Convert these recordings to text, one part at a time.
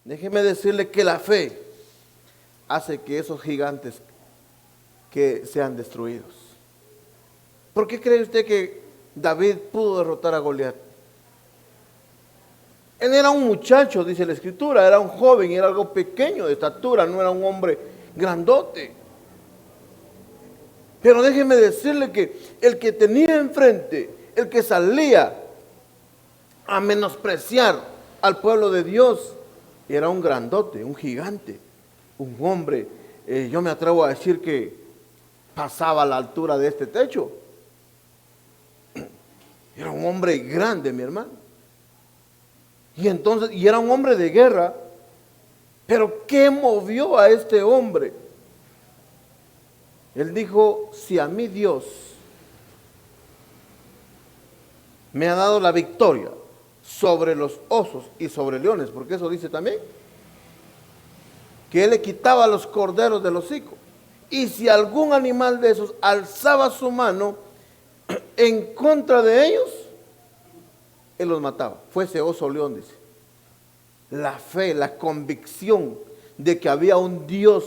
Déjeme decirle que la fe hace que esos gigantes que sean destruidos. ¿Por qué cree usted que David pudo derrotar a Goliat? Él era un muchacho, dice la escritura, era un joven, era algo pequeño de estatura, no era un hombre grandote. Pero déjeme decirle que el que tenía enfrente, el que salía a menospreciar al pueblo de Dios, era un grandote, un gigante, un hombre, yo me atrevo a decir que pasaba a la altura de este techo. Era un hombre grande, mi hermano. Y entonces, y era un hombre de guerra. Pero ¿qué movió a este hombre? Él dijo, si a mí Dios me ha dado la victoria sobre los osos y sobre leones, porque eso dice también, que él le quitaba los corderos del hocico. Y si algún animal de esos alzaba su mano en contra de ellos, él los mataba. Fuese oso o león, dice. La fe, la convicción de que había un Dios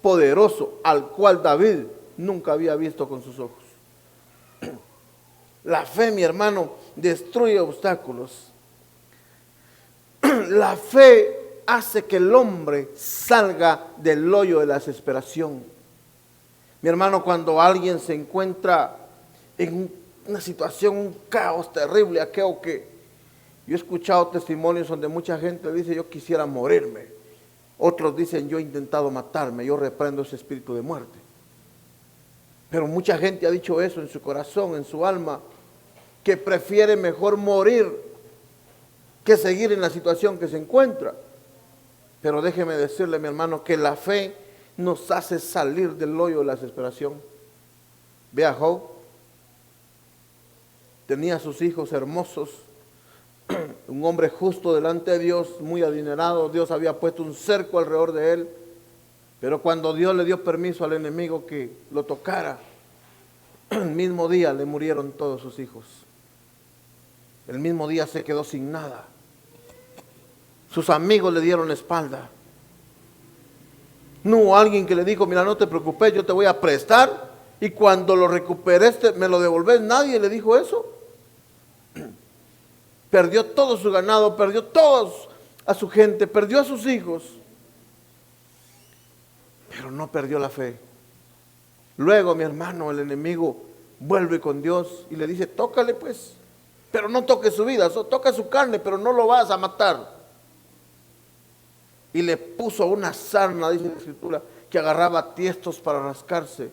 poderoso al cual David nunca había visto con sus ojos. La fe, mi hermano, destruye obstáculos. La fe hace que el hombre salga del hoyo de la desesperación. Mi hermano, cuando alguien se encuentra en una situación, un caos terrible, aquello que yo he escuchado testimonios donde mucha gente dice, yo quisiera morirme. Otros dicen, yo he intentado matarme, yo reprendo ese espíritu de muerte. Pero mucha gente ha dicho eso en su corazón, en su alma, que prefiere mejor morir que seguir en la situación que se encuentra. Pero déjeme decirle, mi hermano, que la fe nos hace salir del hoyo de la desesperación. Vea, Job tenía sus hijos hermosos, un hombre justo delante de Dios, muy adinerado. Dios había puesto un cerco alrededor de él, pero cuando Dios le dio permiso al enemigo que lo tocara, el mismo día le murieron todos sus hijos. El mismo día se quedó sin nada. Sus amigos le dieron la espalda. No hubo alguien que le dijo, mira, no te preocupes, yo te voy a prestar y cuando lo recuperes me lo devolves. Nadie le dijo eso. Perdió todo su ganado, perdió todos a su gente, perdió a sus hijos, pero no perdió la fe. Luego, mi hermano, el enemigo vuelve con Dios y le dice, tócale pues, pero no toque su vida, toca su carne, pero no lo vas a matar. Y le puso una sarna, dice la escritura, que agarraba tiestos para rascarse.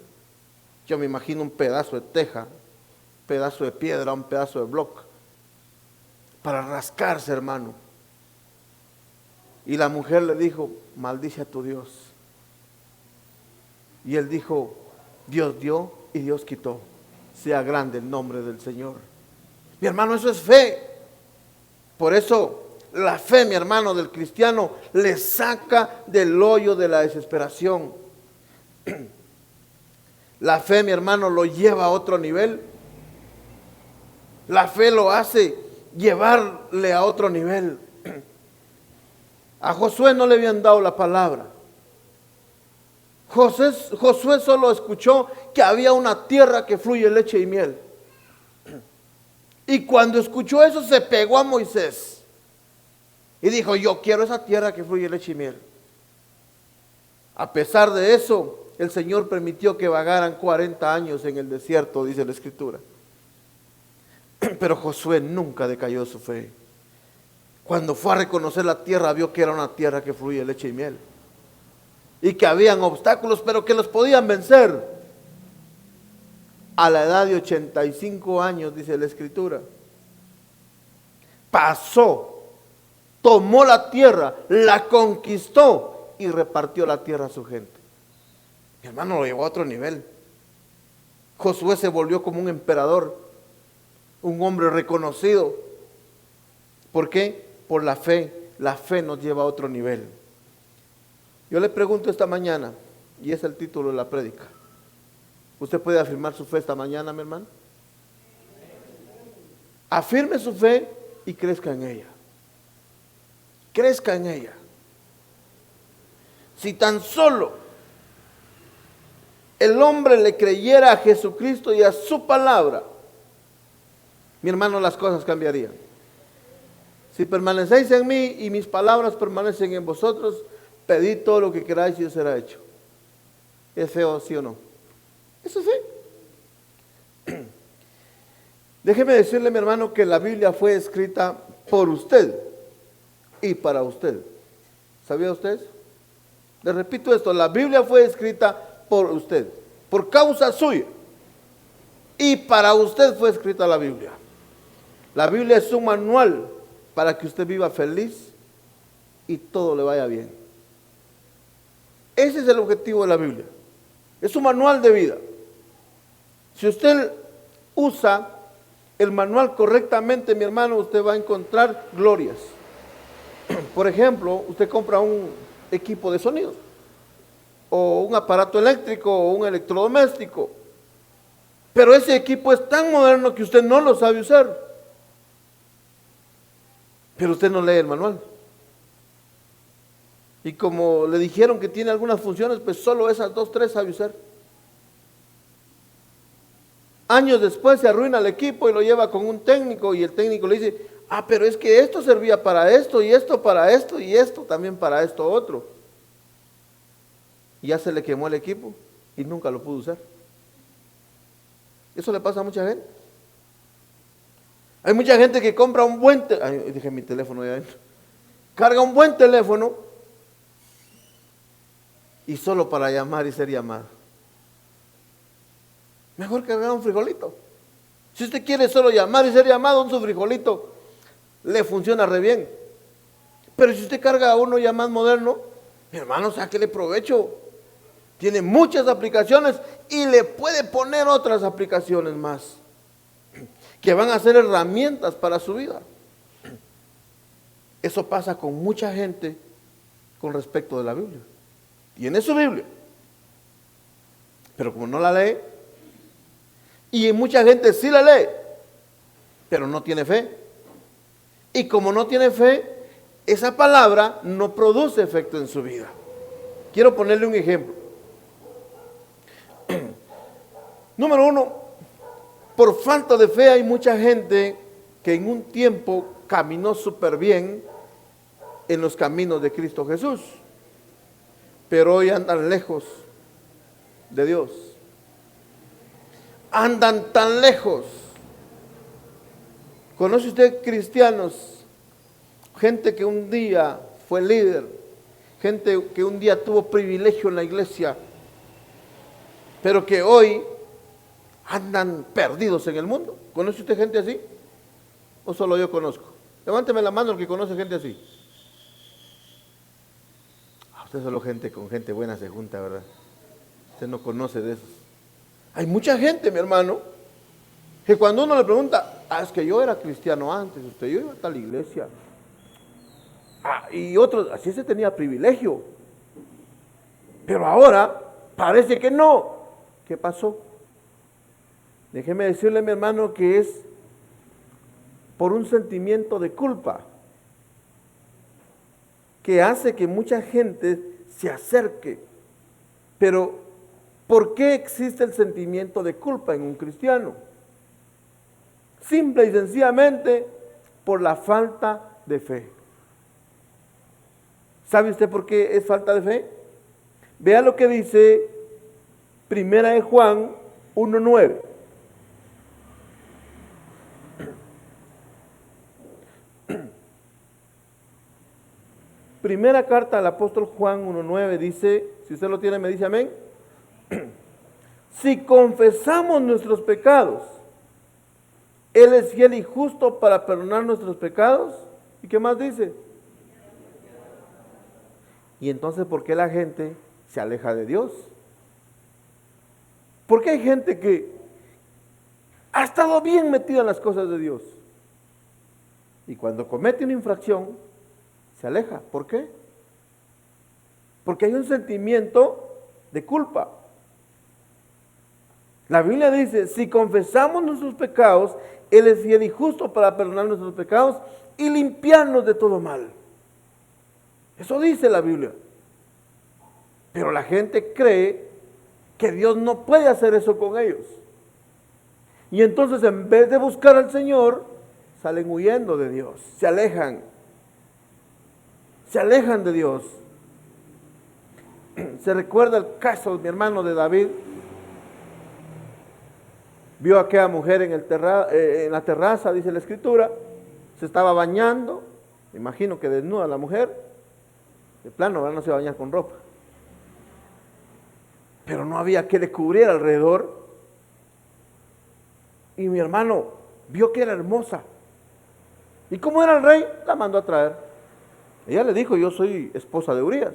Yo me imagino un pedazo de teja, un pedazo de piedra, un pedazo de bloque, para rascarse, hermano. Y la mujer le dijo, maldice a tu Dios. Y él dijo, Dios dio y Dios quitó. Sea grande el nombre del Señor. Mi hermano, eso es fe. Por eso la fe, mi hermano, del cristiano le saca del hoyo de la desesperación. La fe, mi hermano, lo lleva a otro nivel. La fe lo hace llevarle a otro nivel. A Josué no le habían dado la palabra. Josué solo escuchó que había una tierra que fluye leche y miel. Y cuando escuchó eso se pegó a Moisés y dijo, yo quiero esa tierra que fluye leche y miel. A pesar de eso, el Señor permitió que vagaran 40 años en el desierto, dice la escritura. Pero Josué nunca decayó su fe. Cuando fue a reconocer la tierra, vio que era una tierra que fluye leche y miel. Y que habían obstáculos, pero que los podían vencer. A la edad de 85 años, dice la escritura, pasó, tomó la tierra, la conquistó y repartió la tierra a su gente. Mi hermano lo llevó a otro nivel. Josué se volvió como un emperador, un hombre reconocido. ¿Por qué? Por la fe. La fe nos lleva a otro nivel. Yo le pregunto esta mañana, y es el título de la prédica, ¿usted puede afirmar su fe esta mañana, mi hermano? Afirme su fe y crezca en ella. Crezca en ella. Si tan solo el hombre le creyera a Jesucristo y a su palabra, mi hermano, las cosas cambiarían. Si permanecéis en mí y mis palabras permanecen en vosotros, pedid todo lo que queráis y os será hecho. ¿Es feo, sí o no? Eso es fe. Déjeme decirle, mi hermano, que la Biblia fue escrita por usted y para usted. ¿Sabía usted? Le repito esto, la Biblia fue escrita por usted, por causa suya. Y para usted fue escrita la Biblia. La Biblia es un manual para que usted viva feliz y todo le vaya bien. Ese es el objetivo de la Biblia. Es un manual de vida. Si usted usa el manual correctamente, mi hermano, usted va a encontrar glorias. Por ejemplo, usted compra un equipo de sonido, o un aparato eléctrico, o un electrodoméstico, pero ese equipo es tan moderno que usted no lo sabe usar, pero usted no lee el manual. Y como le dijeron que tiene algunas funciones, pues solo esas 2, 3 sabe usar. Años después se arruina el equipo y lo lleva con un técnico y el técnico le dice, pero es que esto servía para esto y esto para esto y esto también para esto otro. Y ya se le quemó el equipo y nunca lo pudo usar. Eso le pasa a mucha gente. Hay mucha gente que compra un buen teléfono, dejé mi teléfono ahí adentro, carga un buen teléfono y solo para llamar y ser llamado. Mejor cargar un frijolito. Si usted quiere solo llamar y ser llamado, un su frijolito le funciona re bien. Pero si usted carga uno ya más moderno, mi hermano, sáquele provecho. Tiene muchas aplicaciones y le puede poner otras aplicaciones más que van a ser herramientas para su vida. Eso pasa con mucha gente con respecto de la Biblia. Tiene su Biblia, pero como no la lee, y mucha gente sí la lee, pero no tiene fe. Y como no tiene fe, esa palabra no produce efecto en su vida. Quiero ponerle un ejemplo. Número 1, por falta de fe hay mucha gente que en un tiempo caminó súper bien en los caminos de Cristo Jesús, pero hoy andan lejos de Dios. Andan tan lejos. ¿Conoce usted cristianos? Gente que un día fue líder, gente que un día tuvo privilegio en la iglesia, pero que hoy andan perdidos en el mundo. ¿Conoce usted gente así? ¿O solo yo conozco? Levánteme la mano el que conoce gente así. Usted solo gente con gente buena se junta, ¿verdad? Usted no conoce de esos. Hay mucha gente, mi hermano, que cuando uno le pregunta, es que yo era cristiano antes, yo iba a tal iglesia. Y otros, así se tenía privilegio. Pero ahora parece que no. ¿Qué pasó? Déjeme decirle, mi hermano, que es por un sentimiento de culpa que hace que mucha gente se acerque. Pero, ¿por qué existe el sentimiento de culpa en un cristiano? Simple y sencillamente por la falta de fe. ¿Sabe usted por qué es falta de fe? Vea lo que dice Primera de Juan 1:9. Primera carta al apóstol Juan 1:9 dice, si usted lo tiene me dice amén. Si confesamos nuestros pecados, Él es fiel y justo para perdonar nuestros pecados. ¿Y qué más dice? Y entonces, ¿por qué la gente se aleja de Dios? Porque hay gente que ha estado bien metida en las cosas de Dios y cuando comete una infracción se aleja. ¿Por qué? Porque hay un sentimiento de culpa. La Biblia dice, si confesamos nuestros pecados, Él es fiel y justo para perdonar nuestros pecados y limpiarnos de todo mal. Eso dice la Biblia. Pero la gente cree que Dios no puede hacer eso con ellos. Y entonces en vez de buscar al Señor, salen huyendo de Dios, se alejan de Dios. Se recuerda el caso de mi hermano de David. Vio a aquella mujer en la terraza, dice la Escritura, se estaba bañando, me imagino que desnuda la mujer, de plano, ¿verdad? No se baña con ropa. Pero no había que le cubriera alrededor. Y mi hermano vio que era hermosa. Y como era el rey, la mandó a traer. Ella le dijo, yo soy esposa de Urías.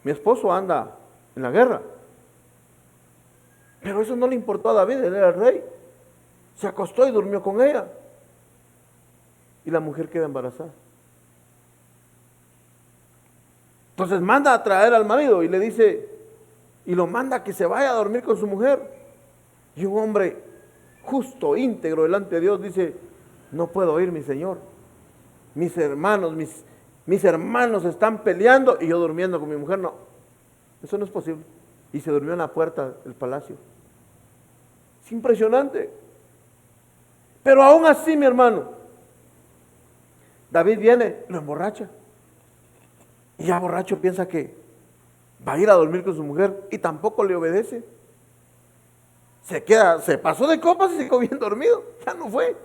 Mi esposo anda en la guerra. Pero eso no le importó a David, él era el rey. Se acostó y durmió con ella. Y la mujer queda embarazada. Entonces manda a traer al marido y le dice, y lo manda a que se vaya a dormir con su mujer. Y un hombre justo, íntegro delante de Dios dice, no puedo ir, mi señor. Mis hermanos están peleando y yo durmiendo con mi mujer. No, eso no es posible. Y se durmió en la puerta del palacio. Es impresionante. Pero aún así, mi hermano, David viene, lo emborracha. Y ya borracho piensa que va a ir a dormir con su mujer y tampoco le obedece. Se pasó de copas y se quedó bien dormido. Ya no fue.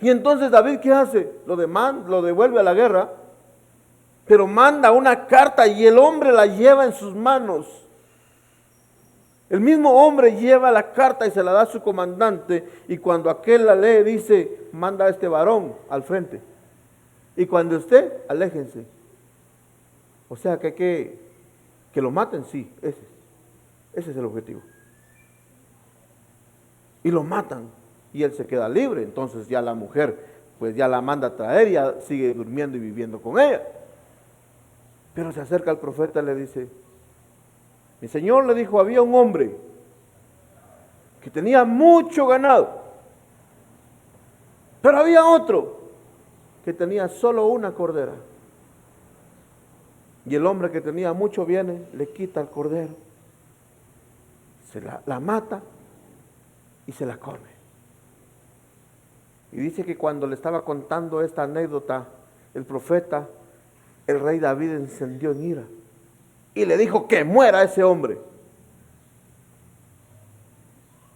Y entonces David, ¿qué hace? Lo devuelve a la guerra, pero manda una carta y el hombre la lleva en sus manos. El mismo hombre lleva la carta y se la da a su comandante, y cuando aquel la lee dice, manda a este varón al frente. Y cuando esté, aléjense. O sea que lo maten, sí, ese es el objetivo. Y lo matan. Y él se queda libre. Entonces ya la mujer, pues ya la manda a traer y ya sigue durmiendo y viviendo con ella. Pero se acerca al profeta y le dice, mi señor, le dijo, había un hombre que tenía mucho ganado, pero había otro que tenía solo una cordera. Y el hombre que tenía mucho viene, le quita el cordero, se la mata y se la come. Y dice que cuando le estaba contando esta anécdota, el profeta, el rey David encendió en ira y le dijo que muera ese hombre.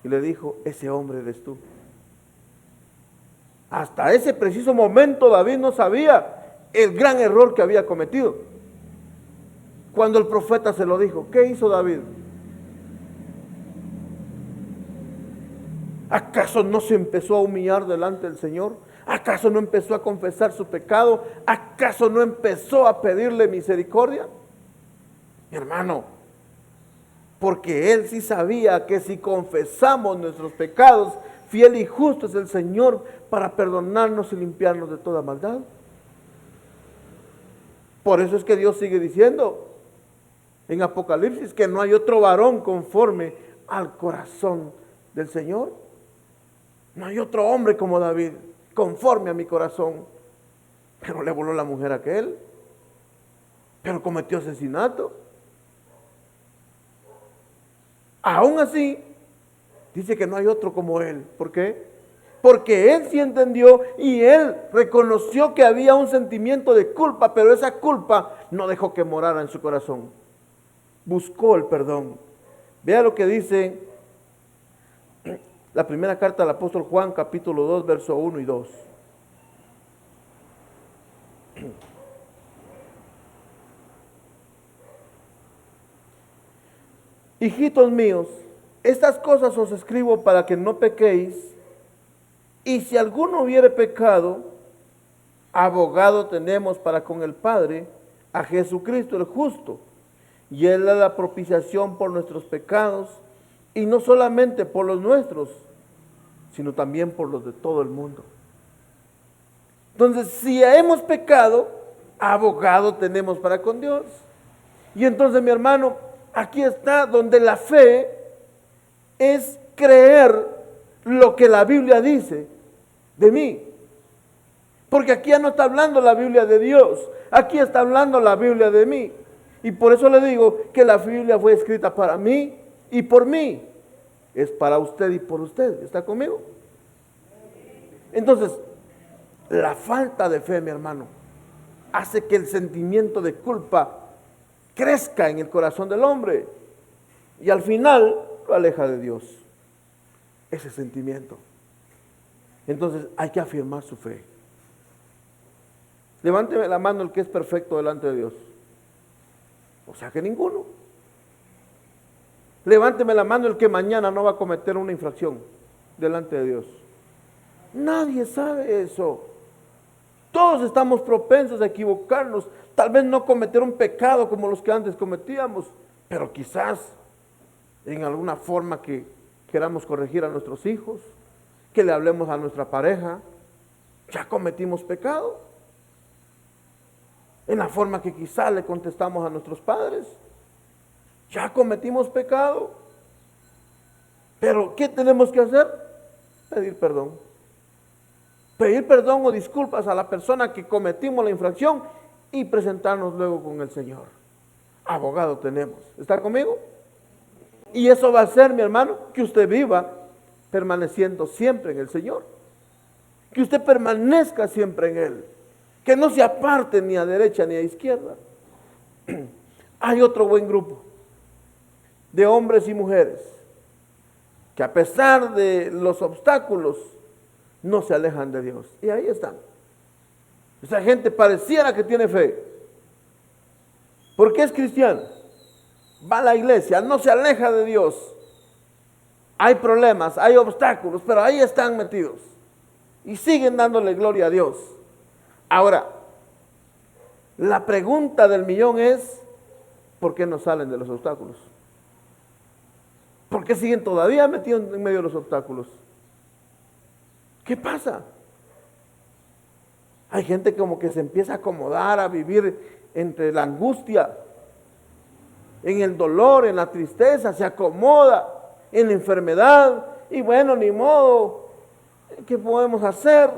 Y le dijo, ese hombre eres tú. Hasta ese preciso momento David no sabía el gran error que había cometido. Cuando el profeta se lo dijo, ¿qué hizo David? ¿Acaso no se empezó a humillar delante del Señor? ¿Acaso no empezó a confesar su pecado? ¿Acaso no empezó a pedirle misericordia? Mi hermano, porque él sí sabía que si confesamos nuestros pecados, fiel y justo es el Señor para perdonarnos y limpiarnos de toda maldad. Por eso es que Dios sigue diciendo en Apocalipsis que no hay otro varón conforme al corazón del Señor. No hay otro hombre como David, conforme a mi corazón. Pero le voló la mujer a aquel. Pero cometió asesinato. Aún así, dice que no hay otro como él. ¿Por qué? Porque él sí entendió y él reconoció que había un sentimiento de culpa, pero esa culpa no dejó que morara en su corazón. Buscó el perdón. Vea lo que dice la primera carta del apóstol Juan, capítulo 2, verso 1 y 2. Hijitos míos, estas cosas os escribo para que no pequéis, y si alguno hubiere pecado, abogado tenemos para con el Padre, a Jesucristo el justo, y Él da la propiciación por nuestros pecados, y no solamente por los nuestros, sino también por los de todo el mundo. Entonces, si hemos pecado, abogado tenemos para con Dios. Y entonces, mi hermano, aquí está donde la fe es creer lo que la Biblia dice de mí. Porque aquí ya no está hablando la Biblia de Dios, aquí está hablando la Biblia de mí. Y por eso le digo que la Biblia fue escrita para mí y por mí. Es para usted y por usted. ¿Está conmigo? Entonces, la falta de fe, mi hermano, hace que el sentimiento de culpa crezca en el corazón del hombre y al final lo aleja de Dios, ese sentimiento. Entonces hay que afirmar su fe. Levánteme la mano el que es perfecto delante de Dios. O sea que ninguno. Levánteme la mano el que mañana no va a cometer una infracción delante de Dios. Nadie sabe eso. Todos estamos propensos a equivocarnos, tal vez no cometer un pecado como los que antes cometíamos, pero quizás en alguna forma que queramos corregir a nuestros hijos, que le hablemos a nuestra pareja, ya cometimos pecado. En la forma que quizás le contestamos a nuestros padres, ya cometimos pecado. Pero ¿qué tenemos que hacer? Pedir perdón. Pedir perdón o disculpas a la persona que cometimos la infracción y presentarnos luego con el Señor. Abogado tenemos. ¿Está conmigo? Y eso va a hacer, mi hermano, que usted viva permaneciendo siempre en el Señor. Que usted permanezca siempre en Él. Que no se aparte ni a derecha ni a izquierda. Hay otro buen grupo de hombres y mujeres que a pesar de los obstáculos no se alejan de Dios. Y ahí están. Esa gente pareciera que tiene fe. Porque es cristiana. Va a la iglesia, no se aleja de Dios. Hay problemas, hay obstáculos, pero ahí están metidos. Y siguen dándole gloria a Dios. Ahora, la pregunta del millón es, ¿por qué no salen de los obstáculos? ¿Por qué siguen todavía metidos en medio de los obstáculos? ¿Qué pasa? Hay gente como que se empieza a acomodar, a vivir entre la angustia, en el dolor, en la tristeza, se acomoda en la enfermedad y bueno, ni modo, ¿qué podemos hacer?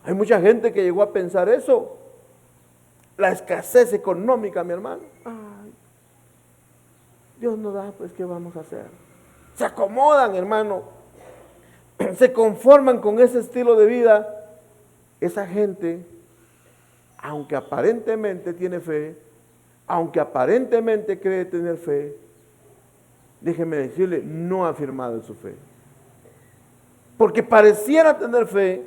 Hay mucha gente que llegó a pensar eso. La escasez económica, mi hermano. Ay, Dios no da, pues ¿qué vamos a hacer? Se acomodan, hermano. Se conforman con ese estilo de vida. Esa gente, aunque aparentemente tiene fe, aunque aparentemente cree tener fe, déjeme decirle, no ha afirmado en su fe. Porque pareciera tener fe,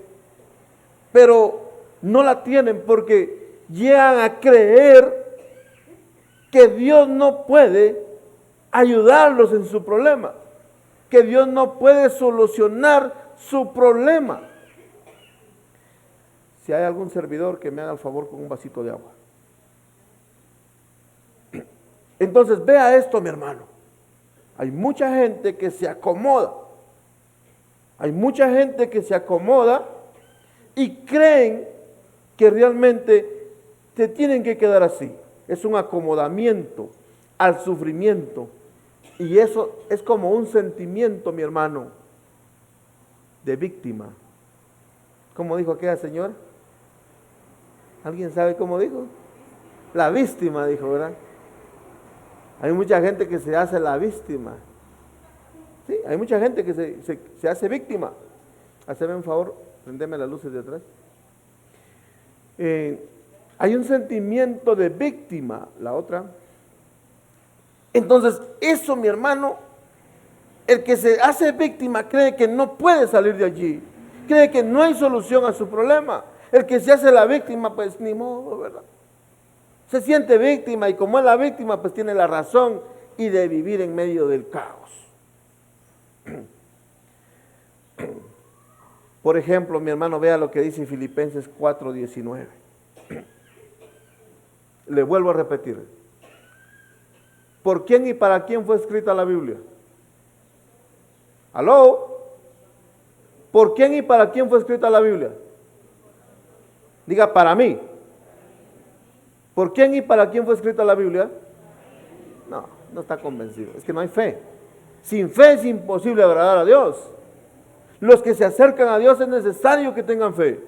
pero no la tienen porque llegan a creer que Dios no puede ayudarlos en su problema, que Dios no puede solucionar su problema. Si hay algún servidor que me haga el favor con un vasito de agua. Entonces vea esto, mi hermano. Hay mucha gente que se acomoda. Hay mucha gente que se acomoda y creen que realmente se tienen que quedar así. Es un acomodamiento al sufrimiento. Y eso es como un sentimiento, mi hermano, de víctima. ¿Cómo dijo aquella señora? ¿Alguien sabe cómo dijo? La víctima, dijo, ¿verdad? Hay mucha gente que se hace la víctima. Sí, hay mucha gente que se hace víctima. Haceme un favor, prendeme las luces de atrás. Hay un sentimiento de víctima, la otra. Entonces, eso, mi hermano, el que se hace víctima cree que no puede salir de allí. Cree que no hay solución a su problema. El que se hace la víctima, pues ni modo, ¿verdad? Se siente víctima y como es la víctima, pues tiene la razón y de vivir en medio del caos. Por ejemplo, mi hermano, vea lo que dice Filipenses 4:19. Le vuelvo a repetir. ¿Por quién y para quién fue escrita la Biblia? ¿Aló? ¿Por quién y para quién fue escrita la Biblia? Diga, para mí. ¿Por quién y para quién fue escrita la Biblia? No, no está convencido. Es que no hay fe. Sin fe es imposible agradar a Dios. Los que se acercan a Dios es necesario que tengan fe.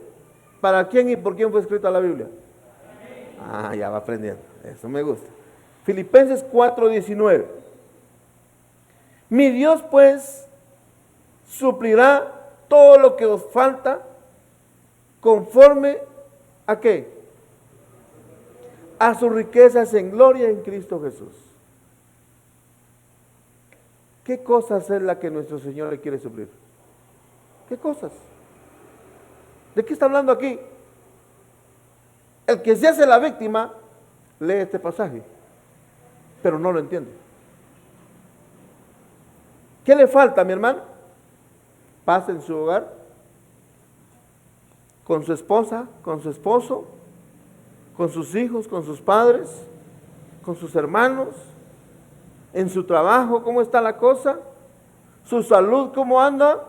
¿Para quién y por quién fue escrita la Biblia? Ah, ya va aprendiendo. Eso me gusta. Filipenses 4:19. Mi Dios pues suplirá todo lo que os falta conforme a qué? A sus riquezas en gloria en Cristo Jesús. ¿Qué cosas es la que nuestro Señor le quiere suplir? ¿Qué cosas? ¿De qué está hablando aquí? El que se hace la víctima lee este pasaje, pero no lo entiende. ¿Qué le falta, mi hermano? Paz en su hogar, con su esposa, con su esposo, con sus hijos, con sus padres, con sus hermanos, en su trabajo, ¿cómo está la cosa? Su salud, ¿cómo anda?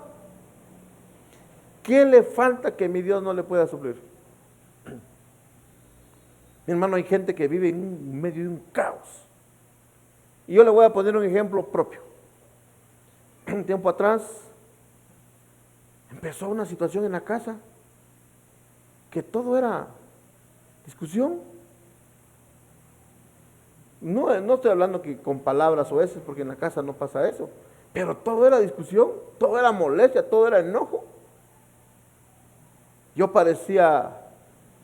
¿Qué le falta que mi Dios no le pueda suplir? Mi hermano, hay gente que vive en medio de un caos. Y yo le voy a poner un ejemplo propio. Un tiempo atrás empezó una situación en la casa que todo era discusión. No estoy hablando que con palabras o veces, porque en la casa no pasa eso, pero todo era discusión, todo era molestia, todo era enojo. Yo parecía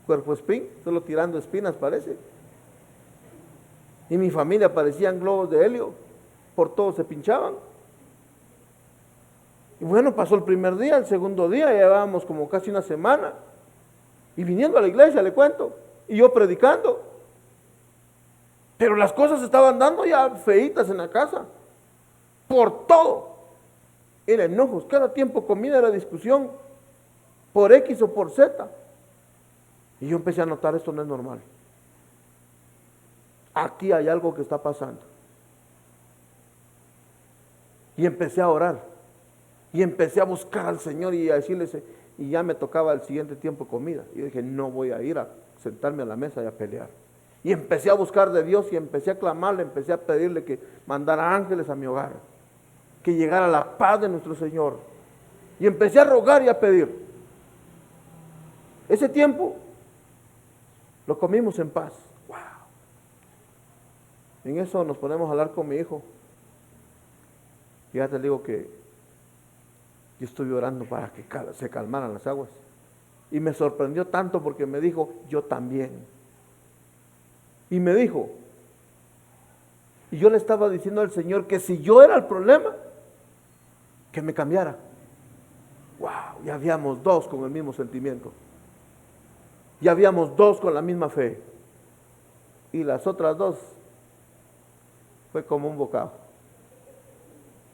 cuerpo espín, solo tirando espinas parece. Y mi familia parecían globos de helio, por todo se pinchaban. Y bueno, pasó el primer día, el segundo día, ya llevábamos como casi una semana. Y viniendo a la iglesia, le cuento, y yo predicando. Pero las cosas estaban dando ya feitas en la casa. Por todo. Era enojos, cada tiempo comida era discusión. Por X o por Z. Y yo empecé a notar, esto no es normal. Aquí hay algo que está pasando. Y empecé a orar. Y empecé a buscar al Señor y a decirle, y ya me tocaba el siguiente tiempo comida. Y yo dije, no voy a ir a sentarme a la mesa y a pelear. Y empecé a buscar de Dios y empecé a clamarle, empecé a pedirle que mandara ángeles a mi hogar. Que llegara la paz de nuestro Señor. Y empecé a rogar y a pedir. Ese tiempo lo comimos en paz. Wow. En eso nos ponemos a hablar con mi hijo. Y ya te digo que yo estuve orando para que se calmaran las aguas. Y me sorprendió tanto porque me dijo, yo también. Y me dijo, y yo le estaba diciendo al Señor que si yo era el problema, que me cambiara. Wow, ya habíamos dos con el mismo sentimiento. Ya habíamos dos con la misma fe. Y las otras dos fue como un bocado.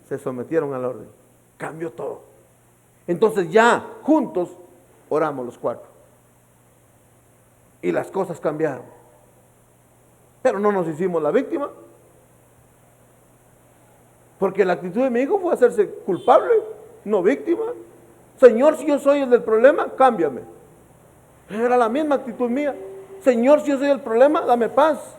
Se sometieron al orden. Cambió todo. Entonces ya juntos oramos los cuatro. Y las cosas cambiaron. Pero no nos hicimos la víctima. Porque la actitud de mi hijo fue hacerse culpable, no víctima. Señor, si yo soy el del problema, cámbiame. Era la misma actitud mía. Señor, si yo soy el problema, dame paz.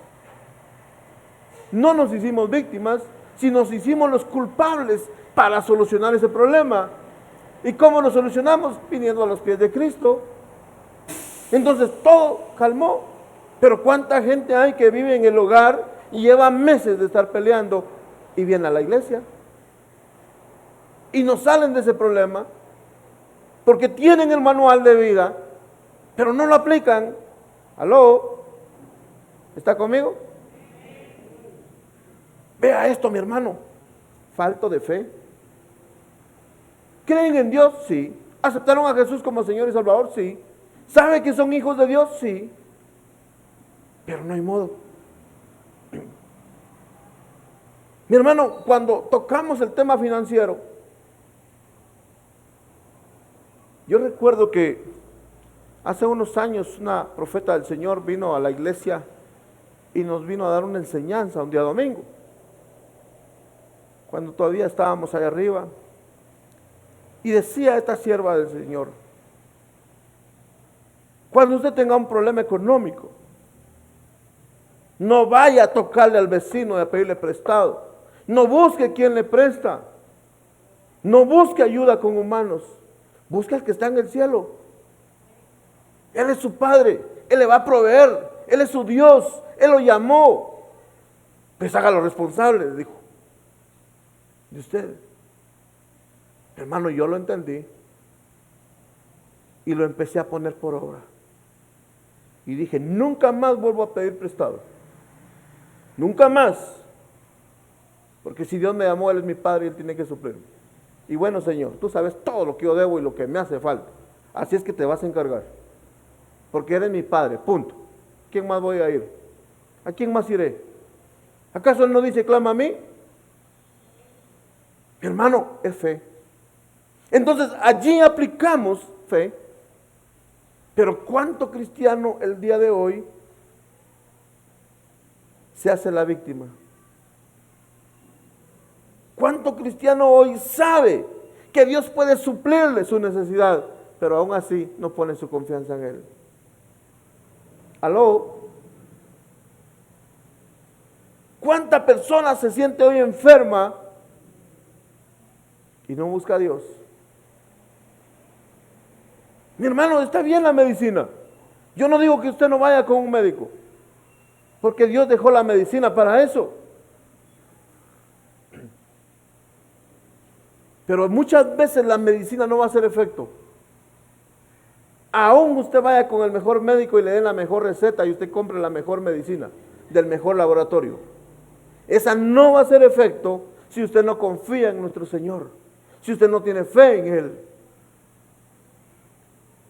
No nos hicimos víctimas, sino nos hicimos los culpables para solucionar ese problema. ¿Y cómo lo solucionamos? Viniendo a los pies de Cristo. Entonces todo calmó. Pero ¿cuánta gente hay que vive en el hogar y lleva meses de estar peleando y viene a la iglesia? Y no salen de ese problema porque tienen el manual de vida, pero no lo aplican. ¿Aló? ¿Está conmigo? Vea esto, mi hermano. Falto de fe. ¿Creen en Dios? Sí. ¿Aceptaron a Jesús como Señor y Salvador? Sí. ¿Sabe que son hijos de Dios? Sí. Pero no hay modo. Mi hermano, cuando tocamos el tema financiero, yo recuerdo que hace unos años una profeta del Señor vino a la iglesia y nos vino a dar una enseñanza un día domingo, cuando todavía estábamos allá arriba, y decía esta sierva del Señor, cuando usted tenga un problema económico, no vaya a tocarle al vecino y a pedirle prestado. No busque quien le presta. No busque ayuda con humanos. Busque al que está en el cielo. Él es su Padre. Él le va a proveer. Él es su Dios, Él lo llamó. Pues hágalo responsable, dijo, de usted. Hermano, yo lo entendí y lo empecé a poner por obra. Y dije, nunca más vuelvo a pedir prestado. Nunca más. Porque si Dios me llamó, Él es mi Padre y Él tiene que suplirme. Y bueno, Señor, tú sabes todo lo que yo debo y lo que me hace falta. Así es que te vas a encargar. Porque eres mi Padre, punto. ¿Quién más voy a ir? ¿A quién más iré? ¿Acaso Él no dice, clama a mí? Mi hermano, es fe. Entonces, allí aplicamos fe. Pero ¿cuánto cristiano el día de hoy se hace la víctima? ¿Cuánto cristiano hoy sabe que Dios puede suplirle su necesidad, pero aún así no pone su confianza en Él? ¿Aló? ¿Cuánta persona se siente hoy enferma y no busca a Dios? Mi hermano, está bien la medicina. Yo no digo que usted no vaya con un médico, porque Dios dejó la medicina para eso. Pero muchas veces la medicina no va a hacer efecto. Aún usted vaya con el mejor médico y le den la mejor receta y usted compre la mejor medicina del mejor laboratorio. Esa no va a hacer efecto si usted no confía en nuestro Señor, si usted no tiene fe en Él.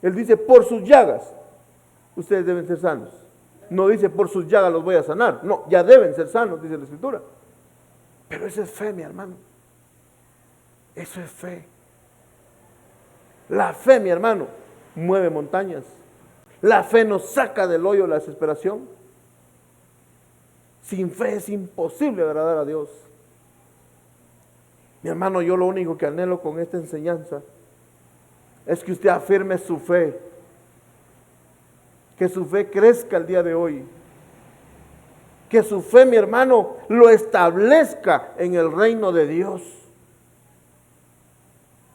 Él dice, por sus llagas ustedes deben ser sanos. No dice, por sus llagas los voy a sanar. No, ya deben ser sanos, dice la Escritura. Pero eso es fe, mi hermano. Eso es fe. La fe, mi hermano, mueve montañas. La fe nos saca del hoyo de la desesperación. Sin fe es imposible agradar a Dios. Mi hermano, yo lo único que anhelo con esta enseñanza es que usted afirme su fe. Que su fe crezca el día de hoy. Que su fe, mi hermano, lo establezca en el reino de Dios.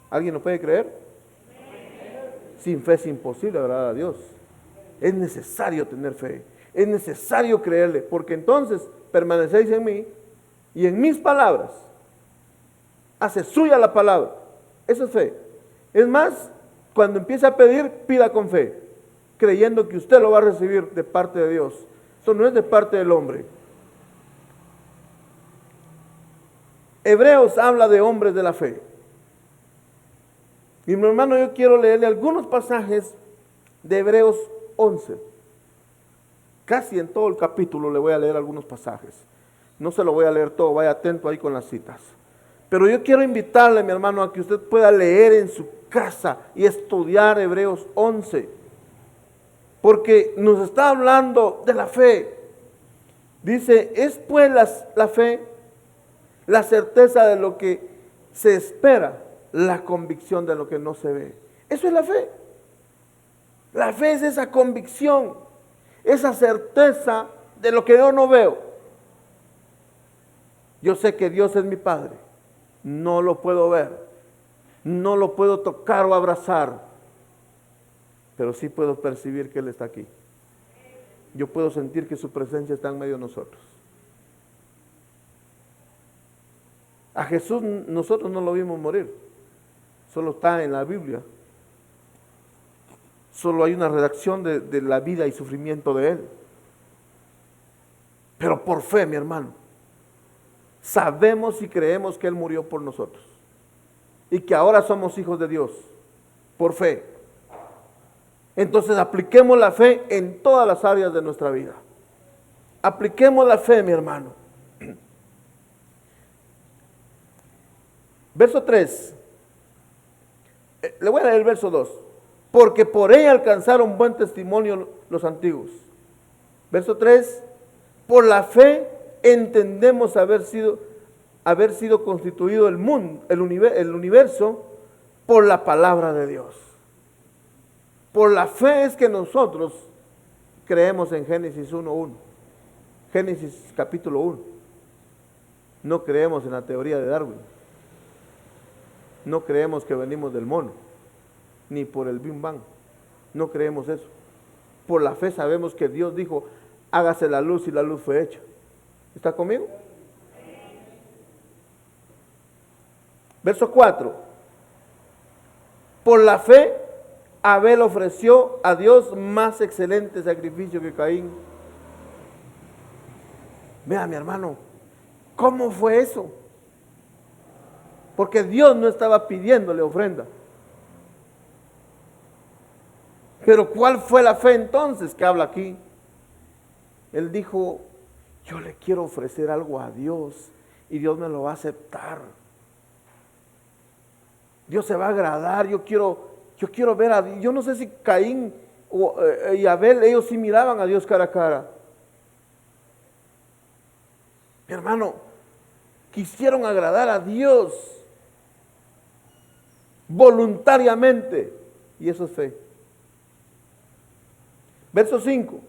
¿Alguien lo puede creer? Sin fe es imposible agradar a Dios. Es necesario tener fe. Es necesario creerle, porque entonces permanecéis en mí y en mis palabras. Hace suya la palabra. Eso es fe. Es más, cuando empiece a pedir, pida con fe, creyendo que usted lo va a recibir de parte de Dios. Esto no es de parte del hombre. Hebreos habla de hombres de la fe. Y mi hermano, yo quiero leerle algunos pasajes de Hebreos 11. Casi en todo el capítulo le voy a leer algunos pasajes. No se lo voy a leer todo, vaya atento ahí con las citas. Pero yo quiero invitarle, mi hermano, a que usted pueda leer en su casa y estudiar Hebreos 11. Porque nos está hablando de la fe. Dice, es pues la fe, la certeza de lo que se espera, la convicción de lo que no se ve. Eso es la fe. La fe es esa convicción, esa certeza de lo que yo no veo. Yo sé que Dios es mi Padre. No lo puedo ver, no lo puedo tocar o abrazar, pero sí puedo percibir que Él está aquí. Yo puedo sentir que su presencia está en medio de nosotros. A Jesús nosotros no lo vimos morir, solo está en la Biblia. Solo hay una redacción de la vida y sufrimiento de Él. Pero por fe, mi hermano, sabemos y creemos que Él murió por nosotros y que ahora somos hijos de Dios, por fe. Entonces apliquemos la fe en todas las áreas de nuestra vida. Apliquemos la fe, mi hermano. Verso 3. Le voy a leer el verso 2. Porque por ella alcanzaron buen testimonio los antiguos. Verso 3. Por la fe entendemos haber sido constituido el mundo, el universo, por la palabra de Dios. Por la fe es que nosotros creemos en Génesis 1:1. Génesis capítulo 1. No creemos en la teoría de Darwin. No creemos que venimos del mono, ni por el Big Bang. No creemos eso. Por la fe sabemos que Dios dijo, hágase la luz y la luz fue hecha. ¿Está conmigo? Verso 4. Por la fe, Abel ofreció a Dios más excelente sacrificio que Caín. Vea, mi hermano, ¿cómo fue eso? Porque Dios no estaba pidiéndole ofrenda. Pero ¿cuál fue la fe entonces que habla aquí? Él dijo, yo le quiero ofrecer algo a Dios y Dios me lo va a aceptar. Dios se va a agradar, yo quiero ver a Dios. Yo no sé si Caín y Abel, ellos sí miraban a Dios cara a cara. Mi hermano, quisieron agradar a Dios voluntariamente, y eso es fe. Verso 5.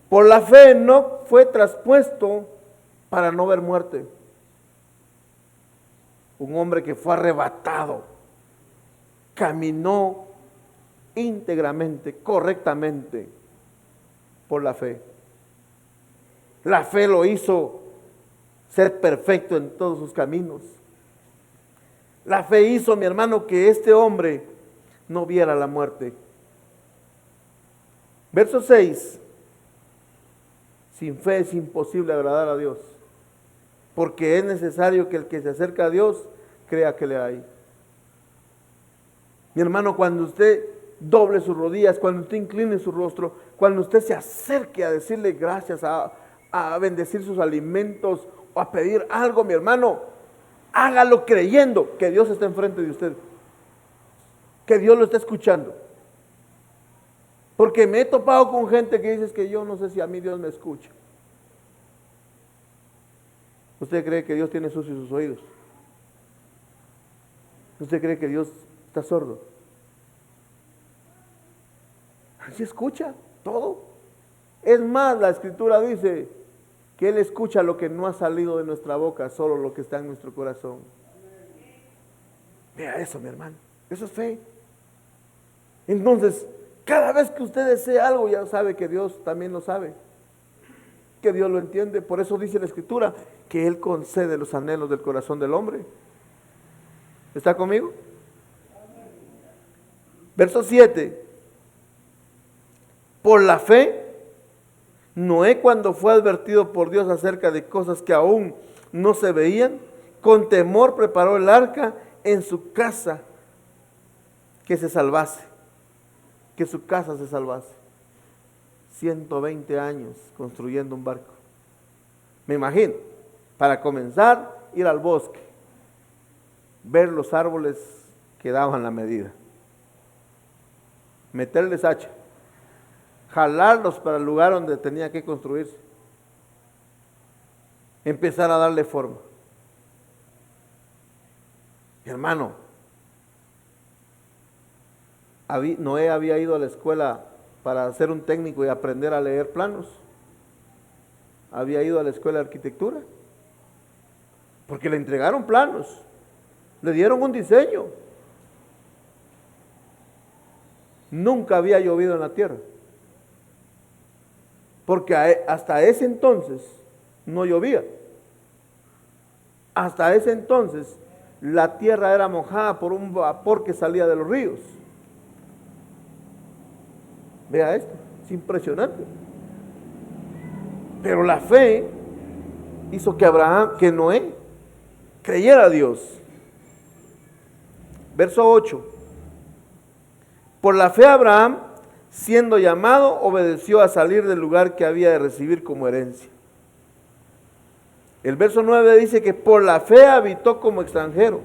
Por la fe no fue traspuesto para no ver muerte. Un hombre que fue arrebatado, caminó íntegramente, correctamente, por la fe. La fe lo hizo ser perfecto en todos sus caminos. La fe hizo, mi hermano, que este hombre no viera la muerte. Verso 6. Sin fe es imposible agradar a Dios, porque es necesario que el que se acerca a Dios crea que le hay. Mi hermano, cuando usted doble sus rodillas, cuando usted incline su rostro, cuando usted se acerque a decirle gracias, a bendecir sus alimentos o a pedir algo, mi hermano, hágalo creyendo que Dios está enfrente de usted, que Dios lo está escuchando. Porque me he topado con gente que dice que yo no sé si a mí Dios me escucha. ¿Usted cree que Dios tiene sucios sus oídos? ¿Usted cree que Dios está sordo? Así escucha todo. Es más, la Escritura dice que Él escucha lo que no ha salido de nuestra boca, solo lo que está en nuestro corazón. Vea eso, mi hermano. Eso es fe. Entonces, cada vez que usted desea algo, ya sabe que Dios también lo sabe, que Dios lo entiende. Por eso dice la Escritura que Él concede los anhelos del corazón del hombre. ¿Está conmigo? Verso 7. Por la fe, Noé, cuando fue advertido por Dios acerca de cosas que aún no se veían, con temor preparó el arca en su casa, que se salvase. Que su casa se salvase. 120 años construyendo un barco. Me imagino, para comenzar, ir al bosque, ver los árboles que daban la medida, meterles hacha, jalarlos para el lugar donde tenía que construirse, empezar a darle forma. Mi hermano, Noé había ido a la escuela para ser un técnico y aprender a leer planos. Había ido a la escuela de arquitectura, porque le entregaron planos, le dieron un diseño. Nunca había llovido en la tierra, porque hasta ese entonces no llovía. Hasta ese entonces la tierra era mojada por un vapor que salía de los ríos. Vea esto, es impresionante. Pero la fe hizo que Noé creyera a Dios. Verso 8. Por la fe Abraham, siendo llamado, obedeció a salir del lugar que había de recibir como herencia. El verso 9 dice que por la fe habitó como extranjero.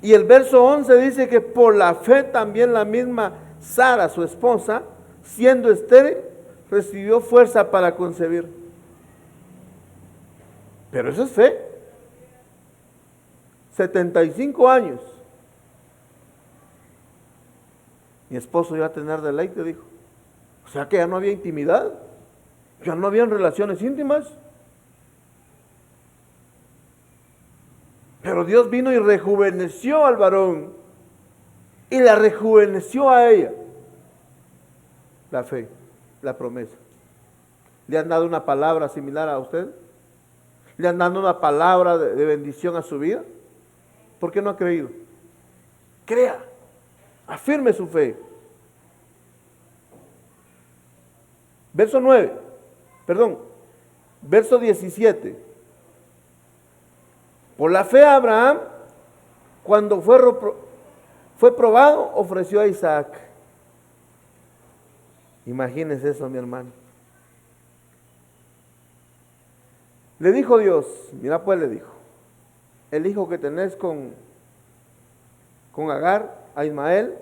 Y el verso 11 dice que por la fe también la misma Sara, su esposa, siendo estéril, recibió fuerza para concebir. Pero eso es fe. 75 años. Mi esposo iba a tener deleite, dijo. O sea que ya no había intimidad, ya no habían relaciones íntimas. Pero Dios vino y rejuveneció al varón y la rejuveneció a ella. La fe, la promesa. ¿Le han dado una palabra similar a usted? ¿Le han dado una palabra de bendición a su vida? ¿Por qué no ha creído? Crea, afirme su fe. Verso 17. Por la fe Abraham, cuando fue probado, ofreció a Isaac. Imagínese eso, mi hermano. Le dijo Dios, mira pues le dijo, el hijo que tenés con Agar, a Ismael,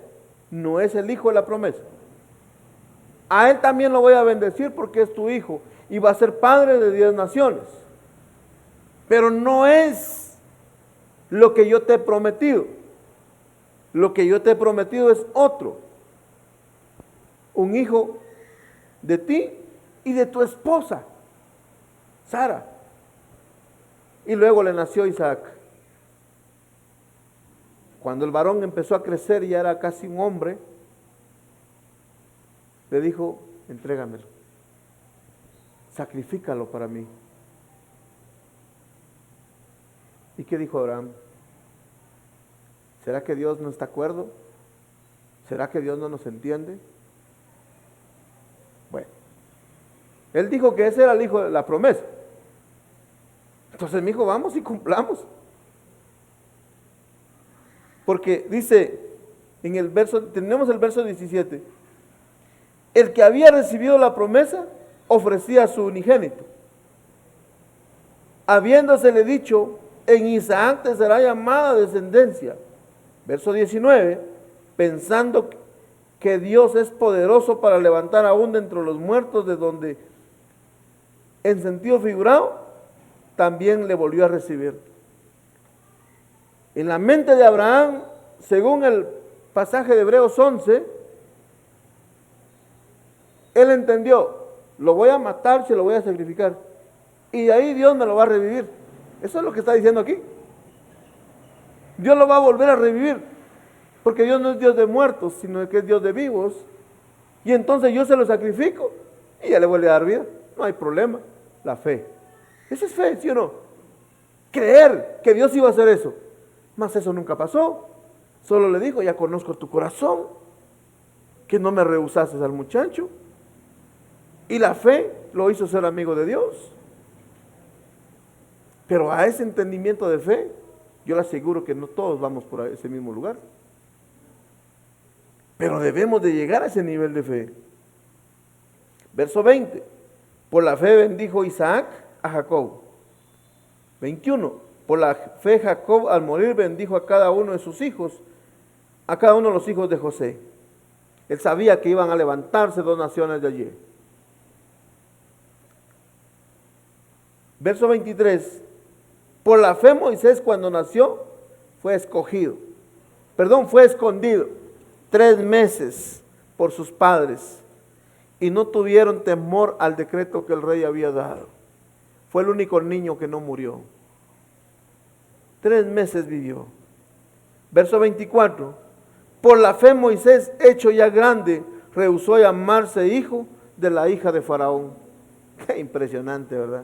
no es el hijo de la promesa. A él también lo voy a bendecir porque es tu hijo y va a ser padre de 10 naciones. Pero no es lo que yo te he prometido. Lo que yo te he prometido es otro. Un hijo de ti y de tu esposa, Sara. Y luego le nació Isaac. Cuando el varón empezó a crecer y ya era casi un hombre, le dijo, entrégamelo, sacrifícalo para mí. ¿Y qué dijo Abraham? ¿Será que Dios no está de acuerdo? ¿Será que Dios no nos entiende? Bueno, él dijo que ese era el hijo de la promesa. Entonces, mi hijo, vamos y cumplamos. Porque dice en el verso, tenemos el verso 17, el que había recibido la promesa ofrecía a su unigénito, habiéndosele dicho, en Isaac te será llamada descendencia. Verso 19, pensando que Dios es poderoso para levantar aún de entre los muertos, de donde en sentido figurado también le volvió a recibir. En la mente de Abraham, según el pasaje de Hebreos 11, él entendió, lo voy a matar, se lo voy a sacrificar, y de ahí Dios me lo va a revivir. Eso es lo que está diciendo aquí. Dios lo va a volver a revivir, porque Dios no es Dios de muertos, sino que es Dios de vivos. Y entonces yo se lo sacrifico y ya le vuelve a dar vida. No hay problema. La fe. Esa es fe, ¿sí o no? Creer que Dios iba a hacer eso. Mas eso nunca pasó. Solo le dijo, ya conozco tu corazón, que no me rehusases al muchacho. Y la fe lo hizo ser amigo de Dios. Pero a ese entendimiento de fe, yo le aseguro que no todos vamos por ese mismo lugar. Pero debemos de llegar a ese nivel de fe. Verso 20. Por la fe bendijo Isaac a Jacob. 21. Por la fe Jacob al morir bendijo a cada uno de sus hijos, a cada uno de los hijos de José. Él sabía que iban a levantarse 2 naciones de allí. Verso 23. Por la fe Moisés cuando nació fue escondido 3 meses por sus padres y no tuvieron temor al decreto que el rey había dado. Fue el único niño que no murió. 3 meses vivió. Verso 24. Por la fe Moisés, hecho ya grande, rehusó llamarse hijo de la hija de Faraón. Qué impresionante, ¿verdad?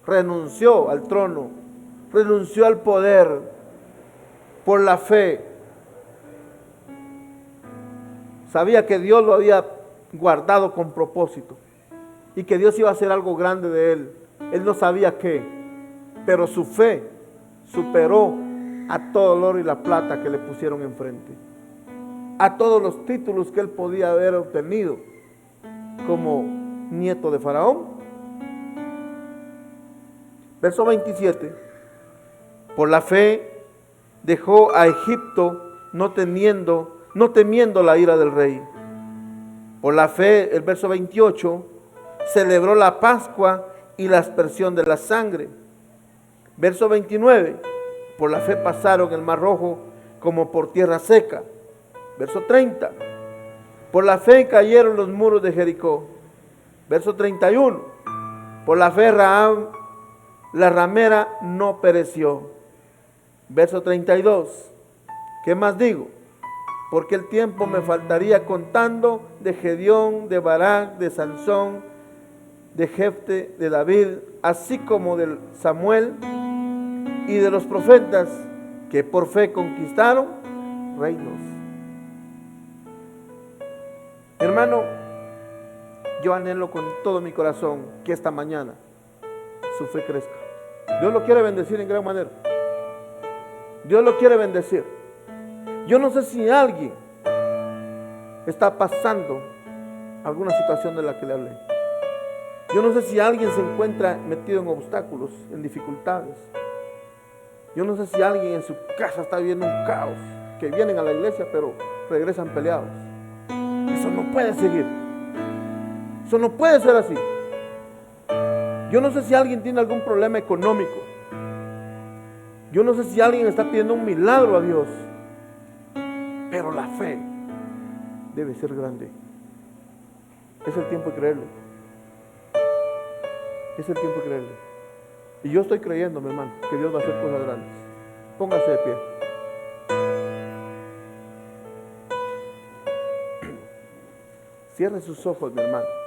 Renunció al trono, renunció al poder por la fe. Sabía que Dios lo había guardado con propósito y que Dios iba a hacer algo grande de él. Él no sabía qué, pero su fe superó a todo el oro y la plata que le pusieron enfrente, a todos los títulos que él podía haber obtenido como nieto de Faraón. Verso 27. Por la fe dejó a Egipto no temiendo la ira del rey. Por la fe, el verso 28, celebró la Pascua y la aspersión de la sangre. Verso 29, por la fe pasaron el mar rojo como por tierra seca. Verso 30, por la fe cayeron los muros de Jericó. Verso 31, por la fe Rahab, la ramera, no pereció. Verso 32, ¿qué más digo? porque el tiempo me faltaría contando de Gedeón, de Barak, de Sansón, de Jefte, de David, así como de Samuel y de los profetas que por fe conquistaron reinos. Hermano, yo anhelo con todo mi corazón que esta mañana su fe crezca. Dios lo quiere bendecir en gran manera. Dios lo quiere bendecir. Yo no sé si alguien está pasando alguna situación de la que le hablé. Yo no sé si alguien se encuentra metido en obstáculos, en dificultades. Yo no sé si alguien en su casa está viendo un caos, que vienen a la iglesia pero regresan peleados. Eso no puede seguir. Eso no puede ser así. Yo no sé si alguien tiene algún problema económico. Yo no sé si alguien está pidiendo un milagro a Dios. Pero la fe debe ser grande. Es el tiempo de creerle. Es el tiempo de creerle. Y yo estoy creyendo, mi hermano, que Dios va a hacer cosas grandes. Póngase de pie. Cierre sus ojos, mi hermano.